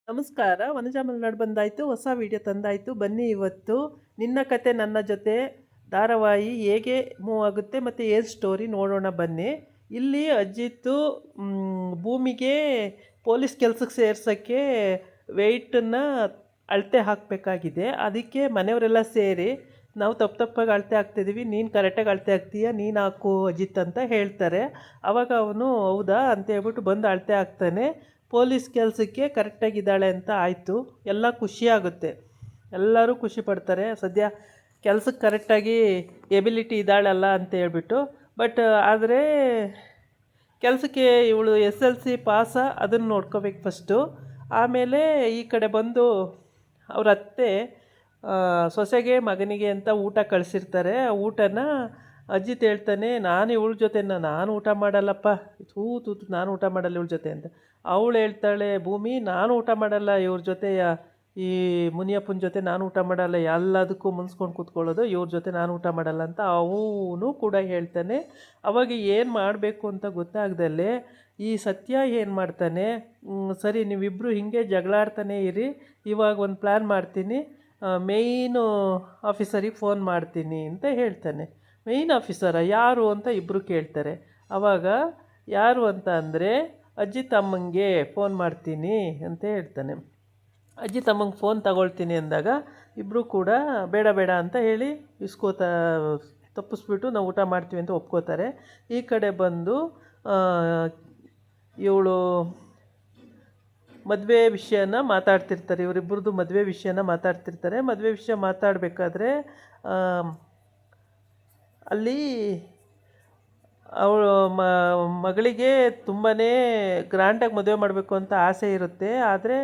ನಮಸ್ಕಾರ. ವನಜಾ ಮಲ್ನಾಡ್ ಬಂದಾಯಿತು, ಹೊಸ ವಿಡಿಯೋ ತಂದಾಯಿತು. ಬನ್ನಿ ಇವತ್ತು ನಿನ್ನ ಕತೆ ನನ್ನ ಜೊತೆ ಧಾರಾವಾಹಿ ಹೇಗೆ ಮೂವ್ ಆಗುತ್ತೆ ಮತ್ತು ಏನು ಸ್ಟೋರಿ ನೋಡೋಣ ಬನ್ನಿ. ಇಲ್ಲಿ ಅಜಿತ್ತು ಭೂಮಿಗೆ ಪೊಲೀಸ್ ಕೆಲಸಕ್ಕೆ ಸೇರ್ಸೋಕ್ಕೆ ವೆಯ್ಟನ್ನು ಅಳತೆ ಹಾಕಬೇಕಾಗಿದೆ. ಅದಕ್ಕೆ ಮನೆಯವರೆಲ್ಲ ಸೇರಿ ನಾವು ತಪ್ಪಾಗಿ ಅಳತೆ ಹಾಕ್ತಿದ್ದೀವಿ, ನೀನು ಕರೆಕ್ಟಾಗಿ ಅಳತೆ ಹಾಕ್ತೀಯ, ನೀನು ಹಾಕು ಅಜಿತ್ ಅಂತ ಹೇಳ್ತಾರೆ. ಆವಾಗ ಅವನು ಹೌದಾ ಅಂತ ಹೇಳ್ಬಿಟ್ಟು ಬಂದು ಅಳತೆ ಹಾಕ್ತಾನೆ. ಪೊಲೀಸ್ ಕೆಲಸಕ್ಕೆ ಕರೆಕ್ಟಾಗಿದ್ದಾಳೆ ಅಂತ ಆಯಿತು, ಎಲ್ಲ ಖುಷಿಯಾಗುತ್ತೆ, ಎಲ್ಲರೂ ಖುಷಿ ಪಡ್ತಾರೆ. ಸದ್ಯ ಕೆಲಸಕ್ಕೆ ಕರೆಕ್ಟಾಗಿ ಎಬಿಲಿಟಿ ಇದ್ದಾಳಲ್ಲ ಅಂತ ಹೇಳ್ಬಿಟ್ಟು. ಬಟ್ ಆದರೆ ಕೆಲಸಕ್ಕೆ ಇವಳು SLC ಪಾಸ ಅದನ್ನು ನೋಡ್ಕೋಬೇಕು ಫಸ್ಟು. ಆಮೇಲೆ ಈ ಕಡೆ ಬಂದು ಅವ್ರ ಅತ್ತೆ ಸೊಸೆಗೆ ಮಗನಿಗೆ ಅಂತ ಊಟ ಕಳಿಸಿರ್ತಾರೆ. ಆ ಊಟನ ಅಜಿತ್ ಹೇಳ್ತಾನೆ, ನಾನು ಇವಳ ಜೊತೆ ನಾನು ಊಟ ಮಾಡಲ್ಲಪ್ಪ, ತೂತು ನಾನು ಊಟ ಮಾಡಲ್ಲ ಇವಳ ಜೊತೆ ಅಂತ. ಅವಳು ಹೇಳ್ತಾಳೆ, ಭೂಮಿ ನಾನು ಊಟ ಮಾಡಲ್ಲ ಇವ್ರ ಜೊತೆ, ಈ ಮುನಿಯಪ್ಪನ ಜೊತೆ ನಾನು ಊಟ ಮಾಡಲ್ಲ, ಎಲ್ಲದಕ್ಕೂ ಮುನ್ಸ್ಕೊಂಡು ಕೂತ್ಕೊಳ್ಳೋದು, ಇವ್ರ ಜೊತೆ ನಾನು ಊಟ ಮಾಡಲ್ಲ ಅಂತ ಅವನು ಕೂಡ ಹೇಳ್ತಾನೆ. ಅವಾಗ ಏನು ಮಾಡಬೇಕು ಅಂತ ಗೊತ್ತಾಗ್ದಲ್ಲೇ ಈ ಸತ್ಯ ಏನು ಮಾಡ್ತಾನೆ, ಸರಿ ನೀವಿಬ್ಬರು ಹೀಗೆ ಜಗಳಾಡ್ತಾನೆ ಇರಿ, ಇವಾಗ ಒಂದು ಪ್ಲ್ಯಾನ್ ಮಾಡ್ತೀನಿ, ಮೇಯ್ನು ಆಫೀಸರಿಗೆ ಫೋನ್ ಮಾಡ್ತೀನಿ ಅಂತ ಹೇಳ್ತಾನೆ. ಮೇಯ್ನ್ ಆಫೀಸರ ಯಾರು ಅಂತ ಇಬ್ಬರು ಕೇಳ್ತಾರೆ. ಆವಾಗ ಯಾರು ಅಂತ ಅಂದರೆ ಅಜ್ಜಿ ತಮ್ಮಂಗೆ ಫೋನ್ ಮಾಡ್ತೀನಿ ಅಂತ ಹೇಳ್ತಾನೆ. ಅಜ್ಜಿ ತಮ್ಮಂಗೆ ಫೋನ್ ತಗೊಳ್ತೀನಿ ಅಂದಾಗ ಇಬ್ಬರು ಕೂಡ ಬೇಡ ಬೇಡ ಅಂತ ಹೇಳಿ ತಪ್ಪಿಸ್ಬಿಟ್ಟು ನಾವು ಊಟ ಮಾಡ್ತೀವಿ ಅಂತ ಒಪ್ಕೋತಾರೆ. ಈ ಕಡೆ ಬಂದು ಇವಳು ಮದುವೆ ವಿಷಯನ ಮಾತಾಡ್ತಿರ್ತಾರೆ, ಇವರಿಬ್ಬರದು ಮದುವೆ ವಿಷಯನ ಮಾತಾಡ್ತಿರ್ತಾರೆ. ಮದುವೆ ವಿಷಯ ಮಾತಾಡಬೇಕಾದ್ರೆ ಅಲ್ಲಿ ಅವಳು ಮಗಳಿಗೆ ತುಂಬಾ ಗ್ರ್ಯಾಂಡಾಗಿ ಮದುವೆ ಮಾಡಬೇಕು ಅಂತ ಆಸೆ ಇರುತ್ತೆ. ಆದರೆ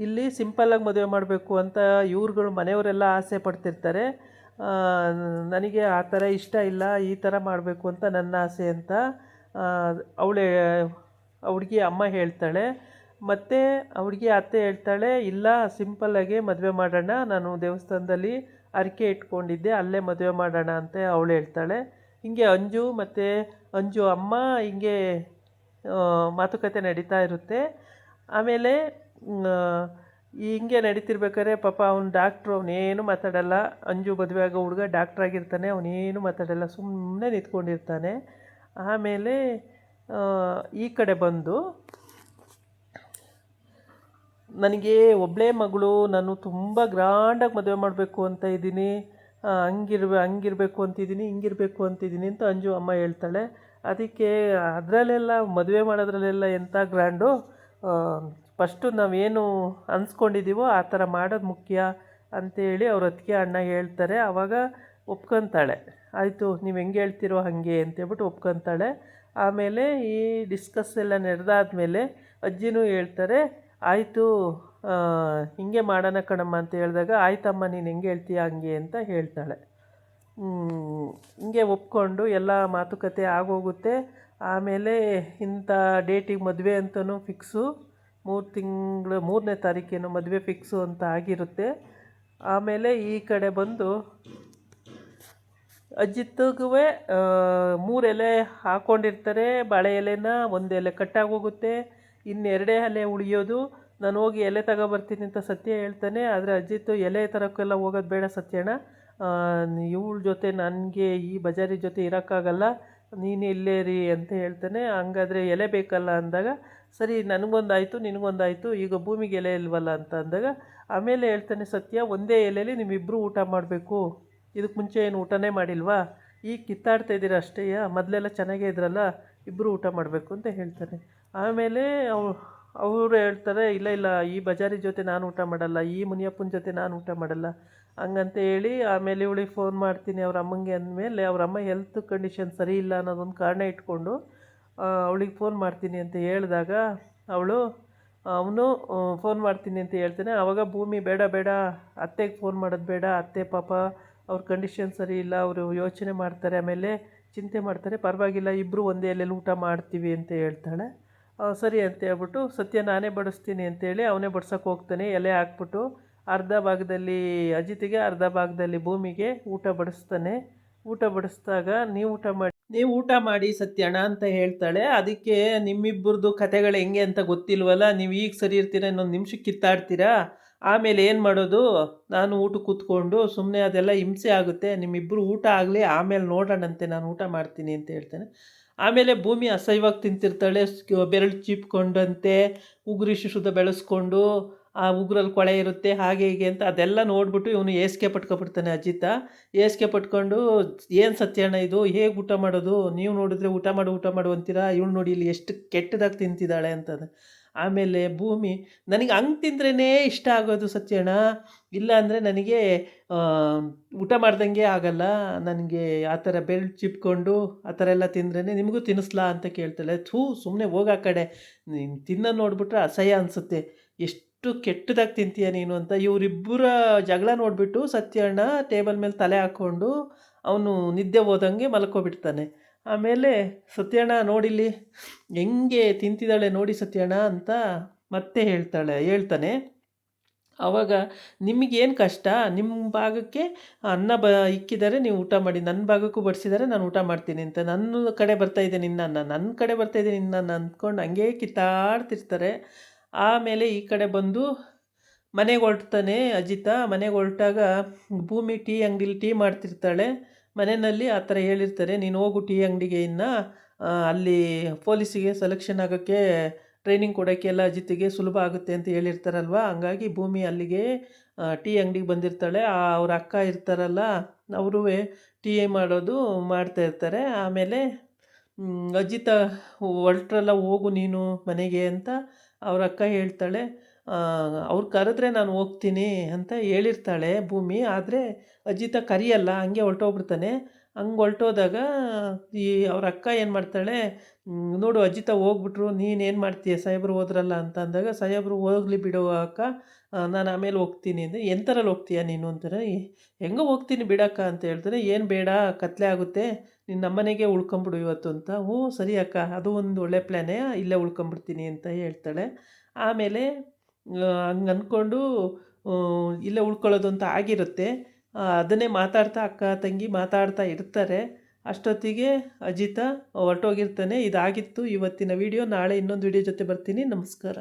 ಇಲ್ಲಿ ಸಿಂಪಲ್ಲಾಗಿ ಮದುವೆ ಮಾಡಬೇಕು ಅಂತ ಇವ್ರುಗಳು ಮನೆಯವರೆಲ್ಲ ಆಸೆ ಪಡ್ತಿರ್ತಾರೆ. ನನಗೆ ಆ ಥರ ಇಷ್ಟ ಇಲ್ಲ, ಈ ಥರ ಮಾಡಬೇಕು ಅಂತ ನನ್ನ ಆಸೆ ಅಂತ ಹುಡುಗಿ ಅಮ್ಮ ಹೇಳ್ತಾಳೆ. ಮತ್ತು ಹುಡುಗಿ ಅತ್ತೆ ಹೇಳ್ತಾಳೆ, ಇಲ್ಲ ಸಿಂಪಲ್ಲಾಗಿ ಮದುವೆ ಮಾಡೋಣ, ನಾನು ದೇವಸ್ಥಾನದಲ್ಲಿ ಹರಕೆ ಇಟ್ಕೊಂಡಿದ್ದೆ, ಅಲ್ಲೇ ಮದುವೆ ಮಾಡೋಣ ಅಂತ ಅವಳು ಹೇಳ್ತಾಳೆ. ಹಿಂಗೆ ಅಂಜು ಅಮ್ಮ ಹಿಂಗೆ ಮಾತುಕತೆ ನಡೀತಾ ಇರುತ್ತೆ. ಆಮೇಲೆ ಹಿಂಗೆ ನಡೀತಿರ್ಬೇಕಾದ್ರೆ ಪಾಪ ಅವ್ನು ಡಾಕ್ಟ್ರು, ಅವನೇನು ಮಾತಾಡಲ್ಲ. ಅಂಜು ಮದುವೆ ಆಗೋ ಹುಡುಗ ಡಾಕ್ಟ್ರಾಗಿರ್ತಾನೆ, ಅವನೇನು ಮಾತಾಡಲ್ಲ, ಸುಮ್ಮನೆ ನಿಂತ್ಕೊಂಡಿರ್ತಾನೆ. ಆಮೇಲೆ ಈ ಕಡೆ ಬಂದು ನನಗೆ ಒಬ್ಬಳೇ ಮಗಳು, ನಾನು ತುಂಬ ಗ್ರ್ಯಾಂಡಾಗಿ ಮದುವೆ ಮಾಡಬೇಕು ಅಂತ ಇದ್ದೀನಿ, ಹಂಗಿರಬೇಕು ಅಂತಿದ್ದೀನಿ, ಹಿಂಗಿರಬೇಕು ಅಂತಿದ್ದೀನಿ ಅಂತ ಅಂಜು ಅಮ್ಮ ಹೇಳ್ತಾಳೆ. ಅದಕ್ಕೆ ಅದರಲ್ಲೆಲ್ಲ ಮದುವೆ ಮಾಡೋದ್ರಲ್ಲೆಲ್ಲ ಎಂಥ ಗ್ರ್ಯಾಂಡು, ಫಸ್ಟು ನಾವೇನು ಅನ್ಸ್ಕೊಂಡಿದ್ದೀವೋ ಆ ಥರ ಮಾಡೋದು ಮುಖ್ಯ ಅಂಥೇಳಿ ಅವ್ರ ಅತ್ತಿಗೆ ಅಣ್ಣ ಹೇಳ್ತಾರೆ. ಆವಾಗ ಒಪ್ಕೊತಾಳೆ, ಆಯಿತು ನೀವು ಹೆಂಗೆ ಹೇಳ್ತಿರೋ ಹಾಗೆ ಅಂತೇಳ್ಬಿಟ್ಟು ಒಪ್ಕೊತಾಳೆ. ಆಮೇಲೆ ಈ ಡಿಸ್ಕಸ್ ಎಲ್ಲ ನಡೆದಾದ್ಮೇಲೆ ಅಜ್ಜಿನೂ ಹೇಳ್ತಾರೆ, ಆಯಿತು ಹಿಂಗೆ ಮಾಡೋಣ ಕಣಮ್ಮ ಅಂತ ಹೇಳಿದಾಗ, ಆಯ್ತಮ್ಮ ನೀನು ಹೆಂಗೆ ಹೇಳ್ತೀಯ ಹಂಗೆ ಅಂತ ಹೇಳ್ತಾಳೆ. ಹಿಂಗೆ ಒಪ್ಕೊಂಡು ಎಲ್ಲ ಮಾತುಕತೆ ಆಗೋಗುತ್ತೆ. ಆಮೇಲೆ ಇಂಥ ಡೇಟಿಗೆ ಮದುವೆ ಅಂತಲೂ ಫಿಕ್ಸು, 3ನೇ ತಾರೀಕೇನು ಮದುವೆ ಫಿಕ್ಸು ಅಂತ ಆಗಿರುತ್ತೆ. ಆಮೇಲೆ ಈ ಕಡೆ ಬಂದು ಅಜ್ಜಿತ್ತಿಗೂ 3 ಎಲೆ ಹಾಕ್ಕೊಂಡಿರ್ತಾರೆ. ಬಾಳೆ ಎಲೆನ 1 ಎಲೆ ಕಟ್ಟಾಗೋಗುತ್ತೆ, ಇನ್ನು 2 ಎಲೆ ಉಳಿಯೋದು. ನಾನು ಹೋಗಿ ಎಲೆ ತಗೊಬರ್ತೀನಿ ಅಂತ ಸತ್ಯ ಹೇಳ್ತಾನೆ. ಆದರೆ ಅಜ್ಜಿತ್ತು ಎಲೆ ತರೋಕ್ಕೆಲ್ಲ ಹೋಗೋದು ಬೇಡ ಸತ್ಯಣ್ಣ, ಇವಳ ಜೊತೆ ನನಗೆ ಈ ಬಜಾರಿ ಜೊತೆ ಇರೋಕ್ಕಾಗಲ್ಲ, ನೀನು ಇಲ್ಲೇ ರೀ ಅಂತ ಹೇಳ್ತಾನೆ. ಹಂಗಾದರೆ ಎಲೆ ಬೇಕಲ್ಲ ಅಂದಾಗ, ಸರಿ ನನಗೊಂದಾಯಿತು ನಿನಗೊಂದಾಯಿತು, ಈಗ ಭೂಮಿಗೆ ಎಲೆ ಇಲ್ವಲ್ಲ ಅಂತ ಅಂದಾಗ ಆಮೇಲೆ ಹೇಳ್ತಾನೆ ಸತ್ಯ, ಒಂದೇ ಎಲೆಯಲ್ಲಿ ನಿಮ್ಮಿಬ್ಬರು ಊಟ ಮಾಡಬೇಕು, ಇದಕ್ಕೆ ಮುಂಚೆ ಏನು ಊಟನೇ ಮಾಡಿಲ್ವಾ, ಈಗ ಕಿತ್ತಾಡ್ತಾ ಇದ್ದೀರ ಅಷ್ಟೇ, ಮೊದಲೆಲ್ಲ ಚೆನ್ನಾಗೇ ಇದ್ರಲ್ಲ, ಇಬ್ಬರು ಊಟ ಮಾಡಬೇಕು ಅಂತ ಹೇಳ್ತಾನೆ. ಆಮೇಲೆ ಅವರು ಹೇಳ್ತಾರೆ, ಇಲ್ಲ ಇಲ್ಲ ಈ ಬಜಾರಿ ಜೊತೆ ನಾನು ಊಟ ಮಾಡಲ್ಲ, ಈ ಮುನಿಯಪ್ಪನ ಜೊತೆ ನಾನು ಊಟ ಮಾಡಲ್ಲ ಹಂಗಂತ ಹೇಳಿ, ಆಮೇಲೆ ಇವಳಿಗೆ ಫೋನ್ ಮಾಡ್ತೀನಿ ಅವ್ರ ಅಮ್ಮಂಗೆ ಅಂದಮೇಲೆ, ಅವ್ರ ಅಮ್ಮ ಹೆಲ್ತ್ ಕಂಡೀಷನ್ ಸರಿ ಇಲ್ಲ ಅನ್ನೋದೊಂದು ಕಾರಣ ಇಟ್ಕೊಂಡು ಅವಳಿಗೆ ಫೋನ್ ಮಾಡ್ತೀನಿ ಅಂತ ಹೇಳಿದಾಗ ಅವನು ಫೋನ್ ಮಾಡ್ತೀನಿ ಅಂತ ಹೇಳ್ತಾನೆ. ಆವಾಗ ಭೂಮಿ ಬೇಡ ಬೇಡ ಅತ್ತೆಗೆ ಫೋನ್ ಮಾಡೋದು ಬೇಡ, ಅತ್ತೆ ಪಾಪ ಅವ್ರ ಕಂಡೀಷನ್ ಸರಿ ಇಲ್ಲ, ಅವರು ಯೋಚನೆ ಮಾಡ್ತಾರೆ, ಆಮೇಲೆ ಚಿಂತೆ ಮಾಡ್ತಾರೆ, ಪರವಾಗಿಲ್ಲ ಇಬ್ಬರು ಒಂದೇ ಎಲೆಯಲ್ಲಿ ಊಟ ಮಾಡ್ತೀವಿ ಅಂತ ಹೇಳ್ತಾಳೆ. ಸರಿ ಅಂತ ಹೇಳ್ಬಿಟ್ಟು ಸತ್ಯ ನಾನೇ ಬಡಿಸ್ತೀನಿ ಅಂತೇಳಿ ಅವನೇ ಬಡ್ಸೋಕ್ಕೆ ಹೋಗ್ತಾನೆ. ಎಲೆ ಹಾಕ್ಬಿಟ್ಟು ಅರ್ಧ ಭಾಗದಲ್ಲಿ ಅಜಿತಿಗೆ, ಅರ್ಧ ಭಾಗದಲ್ಲಿ ಭೂಮಿಗೆ ಊಟ ಬಡಿಸ್ತಾನೆ. ಊಟ ಬಡಿಸಿದಾಗ ನೀವು ಊಟ ಮಾಡಿ ನೀವು ಊಟ ಮಾಡಿ ಸತ್ಯಣ್ಣ ಅಂತ ಹೇಳ್ತಾಳೆ. ಅದಕ್ಕೆ ನಿಮ್ಮಿಬ್ಬರದು ಕತೆಗಳು ಹೆಂಗೆ ಅಂತ ಗೊತ್ತಿಲ್ವಲ್ಲ, ನೀವು ಈಗ ಸರಿ ಇರ್ತೀರಾ, ಇನ್ನೊಂದು ನಿಮಿಷಕ್ಕೆ ಕಿತ್ತಾಡ್ತೀರಾ, ಆಮೇಲೆ ಏನು ಮಾಡೋದು? ನಾನು ಊಟಕ್ಕೆ ಕೂತ್ಕೊಂಡು ಸುಮ್ಮನೆ ಅದೆಲ್ಲ ಹಿಂಸೆ ಆಗುತ್ತೆ, ನಿಮ್ಮಿಬ್ಬರು ಊಟ ಆಗಲಿ ಆಮೇಲೆ ನೋಡೋಣಂತೆ, ನಾನು ಊಟ ಮಾಡ್ತೀನಿ ಅಂತ ಹೇಳ್ತಾನೆ. ಆಮೇಲೆ ಭೂಮಿ ಅಸಹ್ಯವಾಗಿ ತಿಂತಿರ್ತಾಳೆ, ಬೆರಳು ಚೀಪ್ಕೊಂಡಂತೆ ಉಗುರು ಶುದ್ಧ ಬೆಳೆಸ್ಕೊಂಡು ಆ ಉಗುರಲ್ಲಿ ಕೊಳೆ ಇರುತ್ತೆ ಹಾಗೆ ಹೀಗೆ ಅಂತ ಅದೆಲ್ಲ ನೋಡ್ಬಿಟ್ಟು ಇವನು ಏಸಿಗೆ ಪಟ್ಕೊಬಿಡ್ತಾನೆ ಅಜಿತ. ಏಸಿಗೆ ಪಟ್ಕೊಂಡು, ಏನು ಸತ್ಯಣ್ಣ ಇದು, ಹೇಗೆ ಊಟ ಮಾಡೋದು, ನೀವು ನೋಡಿದ್ರೆ ಊಟ ಮಾಡು ಅಂತೀರಾ, ಇವಳು ನೋಡಿ ಇಲ್ಲಿ ಎಷ್ಟು ಕೆಟ್ಟದಾಗಿ ತಿಂತಿದ್ದಾಳೆ ಅಂತಂದು. ಆಮೇಲೆ ಭೂಮಿ, ನನಗೆ ಹಂಗೆ ತಿಂದ್ರೇ ಇಷ್ಟ ಆಗೋದು ಸತ್ಯಣ್ಣ, ಇಲ್ಲ ಅಂದರೆ ನನಗೆ ಊಟ ಮಾಡ್ದಂಗೆ ಆಗಲ್ಲ, ನನಗೆ ಆ ಥರ ಬೆರಳು ಚಿಪ್ಕೊಂಡು ಆ ಥರ ಎಲ್ಲ ತಿಂದ್ರೇ, ನಿಮಗೂ ತಿನ್ನಿಸ್ಲಾ ಅಂತ ಕೇಳ್ತಾಳೆ. ಥೂ ಸುಮ್ಮನೆ ಹೋಗೋ ಕಡೆ, ನೀನು ತಿನ್ನೋದು ನೋಡಿಬಿಟ್ರೆ ಅಸಹ್ಯ ಅನಿಸುತ್ತೆ, ಎಷ್ಟು ಕೆಟ್ಟದಾಗಿ ತಿಂತೀಯ ನೀನು ಅಂತ. ಇವರಿಬ್ಬರ ಜಗಳ ನೋಡಿಬಿಟ್ಟು ಸತ್ಯಣ್ಣ ಟೇಬಲ್ ಮೇಲೆ ತಲೆ ಹಾಕ್ಕೊಂಡು ಅವನು ನಿದ್ದೆ ಹೋದಂಗೆ ಮಲ್ಕೊಬಿಡ್ತಾನೆ. ಆಮೇಲೆ ಸತ್ಯಣ್ಣ ನೋಡಿಲ್ಲಿ ಹೆಂಗೆ ತಿಂತಿದ್ದಾಳೆ ನೋಡಿ ಸತ್ಯಣ್ಣ ಅಂತ ಮತ್ತೆ ಹೇಳ್ತಾನೆ. ಆವಾಗ ನಿಮಗೇನು ಕಷ್ಟ, ನಿಮ್ಮ ಭಾಗಕ್ಕೆ ಅನ್ನ ಇಕ್ಕಿದ್ದಾರೆ ನೀವು ಊಟ ಮಾಡಿ, ನನ್ನ ಭಾಗಕ್ಕೂ ಬಡಿಸಿದ್ದಾರೆ ನಾನು ಊಟ ಮಾಡ್ತೀನಿ ಅಂತ, ನನ್ನ ಕಡೆ ಬರ್ತಾಯಿದೆ ನಿನ್ನ ಅನ್ನ, ನನ್ನ ಕಡೆ ಬರ್ತಾಯಿದೆ ನಿನ್ನ ಅನ್ನ ಅಂದ್ಕೊಂಡು ಹಂಗೇ ಕಿತ್ತಾಡ್ತಿರ್ತಾರೆ. ಆಮೇಲೆ ಈ ಕಡೆ ಬಂದು ಮನೆಗೆ ಹೊರಡ್ತಾನೆ ಅಜಿತ. ಮನೆಗೆ ಹೊರಟಾಗ ಭೂಮಿ ಟೀ ಅಂಗಡಿಲಿ ಟೀ ಮಾಡ್ತಿರ್ತಾಳೆ. ಮನೆಯಲ್ಲಿ ಆ ಥರ ಹೇಳಿರ್ತಾರೆ, ನೀನು ಹೋಗು ಟೀ ಅಂಗಡಿಗೆ, ಇನ್ನು ಅಲ್ಲಿ ಪೊಲೀಸಿಗೆ ಸೆಲೆಕ್ಷನ್ ಆಗೋಕ್ಕೆ ಟ್ರೈನಿಂಗ್ ಕೊಡೋಕ್ಕೆಲ್ಲ ಅಜಿತಿಗೆ ಸುಲಭ ಆಗುತ್ತೆ ಅಂತ ಹೇಳಿರ್ತಾರಲ್ವ. ಹಂಗಾಗಿ ಭೂಮಿ ಅಲ್ಲಿಗೆ ಟೀ ಅಂಗಡಿಗೆ ಬಂದಿರ್ತಾಳೆ. ಅವ್ರ ಅಕ್ಕ ಇರ್ತಾರಲ್ಲ, ಅವರೂ ಟೀ ಮಾಡೋದು ಮಾಡ್ತಾಯಿರ್ತಾರೆ. ಆಮೇಲೆ ಅಜಿತ, ಹೊರಟ್ರಲ್ಲ ಹೋಗು ನೀನು ಮನೆಗೆ ಅಂತ ಅವ್ರ ಅಕ್ಕ ಹೇಳ್ತಾಳೆ. ಅವ್ರು ಕರೆದ್ರೆ ನಾನು ಹೋಗ್ತೀನಿ ಅಂತ ಹೇಳಿರ್ತಾಳೆ ಭೂಮಿ. ಆದರೆ ಅಜಿತ ಕರಿಯಲ್ಲ, ಹಂಗೆ ಹೊರಟೋಗ್ಬಿಡ್ತಾನೆ. ಹಂಗೆ ಹೊರಟೋದಾಗ ಈ ಅವ್ರ ಅಕ್ಕ ಏನು ಮಾಡ್ತಾಳೆ, ನೋಡು ಅಜಿತ ಹೋಗ್ಬಿಟ್ರು, ನೀನೇನು ಮಾಡ್ತೀಯ, ಸಾಹೇಬ್ರು ಹೋದ್ರಲ್ಲ ಅಂತ ಅಂದಾಗ, ಸಾಹೇಬ್ರು ಹೋಗಲಿ ಬಿಡು ಅಕ್ಕ, ನಾನು ಆಮೇಲೆ ಹೋಗ್ತೀನಿ ಅಂದರೆ, ಎಂಥರಲ್ಲಿ ಹೋಗ್ತೀಯ ನೀನು ಅಂತಾರೆ. ಹೆಂಗೋ ಹೋಗ್ತೀನಿ ಬಿಡಕ್ಕ ಅಂತ ಹೇಳ್ತಾರೆ. ಏನು ಬೇಡ, ಕತ್ಲೆ ಆಗುತ್ತೆ, ನಿನ್ನ ನಮ್ಮನೆಗೆ ಉಳ್ಕೊಂಬಿಡು ಇವತ್ತು ಅಂತ. ಹ್ಞೂ ಸರಿ ಅಕ್ಕ, ಅದು ಒಂದು ಒಳ್ಳೆ ಪ್ಲ್ಯಾನೇ, ಇಲ್ಲೇ ಉಳ್ಕೊಂಬಿಡ್ತೀನಿ ಅಂತ ಹೇಳ್ತಾಳೆ. ಆಮೇಲೆ ಹಂಗೆ ಅಂದ್ಕೊಂಡು ಇಲ್ಲೇ ಉಳ್ಕೊಳ್ಳೋದು ಅಂತ ಆಗಿರುತ್ತೆ. ಅದನ್ನೇ ಮಾತಾಡ್ತಾ ಅಕ್ಕ ತಂಗಿ ಮಾತಾಡ್ತಾ ಇರ್ತಾರೆ. ಅಷ್ಟೊತ್ತಿಗೆ ಅಜಿತ ಹೊರಟೋಗಿರ್ತಾನೆ. ಇದಾಗಿತ್ತು ಇವತ್ತಿನ ವಿಡಿಯೋ. ನಾಳೆ ಇನ್ನೊಂದು ವಿಡಿಯೋ ಜೊತೆ ಬರ್ತೀನಿ. ನಮಸ್ಕಾರ.